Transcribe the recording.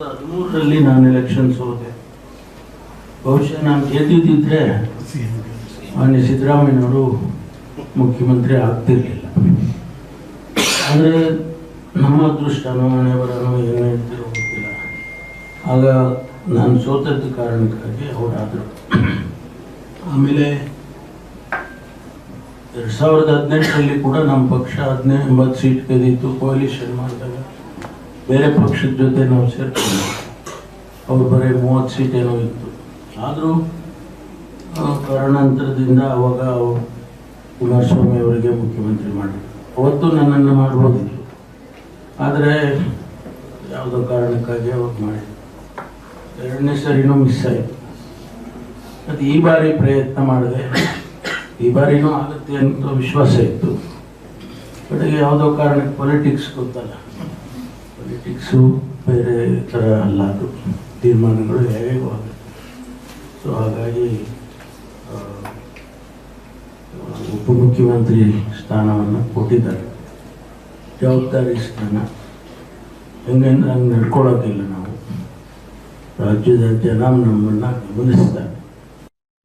2013ರಲ್ಲಿ ನಾನು ಎಲೆಕ್ಷನ್ ಸೋತೆ. ಬಹುಶಃ ನಾನು ಗೆದ್ದಿದ್ದರೆ ಮಾನ್ಯ ಸಿದ್ದರಾಮಯ್ಯನವರು ಮುಖ್ಯಮಂತ್ರಿ ಆಗ್ತಿರ್ಲಿಲ್ಲ. ಆದರೆ ನಮ್ಮ ಅದೃಷ್ಟನೋ ಹಣೆ ಬರನೋ ಏನು ಹೇಳ್ತಿರೋ ಗೊತ್ತಿಲ್ಲ. ಆಗ ನಾನು ಸೋತದ್ದ ಕಾರಣಕ್ಕಾಗಿ ಅವರಾದರು. ಆಮೇಲೆ 2018ರಲ್ಲಿ ಕೂಡ ನಮ್ಮ ಪಕ್ಷ 19 ಸೀಟ್ ಗೆದ್ದಿತ್ತು. ಕೋalition ಮಾಡಿದಾಗ ಬೇರೆ ಪಕ್ಷದ ಜೊತೆ ನಾವು ಸೇರ್ಕೊಂಡು ಅವ್ರು ಬರೀ 30 ಸೀಟ್ ಏನೋ ಇತ್ತು. ಆದರೂ ಕಾರಣಾಂತರದಿಂದ ಅವಾಗ ಕುಮಾರಸ್ವಾಮಿ ಅವರಿಗೆ ಮುಖ್ಯಮಂತ್ರಿ ಮಾಡಿದ್ರು. ಅವತ್ತು ನನ್ನನ್ನು ಮಾಡ್ಬೋದಿತ್ತು, ಆದರೆ ಯಾವುದೋ ಕಾರಣಕ್ಕಾಗಿ ಅವಾಗ ಮಾಡಿದ್ರು. 2ನೇ ಸರಿನೂ ಮಿಸ್ ಆಯಿತು. ಅದು ಈ ಬಾರಿ ಪ್ರಯತ್ನ ಮಾಡಿದೆ. ಈ ಬಾರಿನೂ ಆಗುತ್ತೆ ಅಂತ ವಿಶ್ವಾಸ ಇತ್ತು. ಕಡೆಗೆ ಯಾವುದೋ ಕಾರಣಕ್ಕೆ ಪೊಲಿಟಿಕ್ಸ್ ಗೊತ್ತಲ್ಲ, ಪೊಲಿಟಿಕ್ಸು ಬೇರೆ ಥರ ಅಲ್ಲ, ಅದು ತೀರ್ಮಾನಗಳು ಹೇಗೂ ಆಗುತ್ತೆ. ಸೊ ಹಾಗಾಗಿ ಉಪಮುಖ್ಯಮಂತ್ರಿ ಸ್ಥಾನವನ್ನು ಕೊಟ್ಟಿದ್ದಾರೆ. ಜವಾಬ್ದಾರಿ ಸ್ಥಾನ. ಹಂಗೆ ನಡ್ಕೊಳ್ಳೋಕ್ಕಿಲ್ಲ ನಾವು. ರಾಜ್ಯದ ಜನ ನಮ್ಮನ್ನು ಗಮನಿಸ್ತಾರೆ.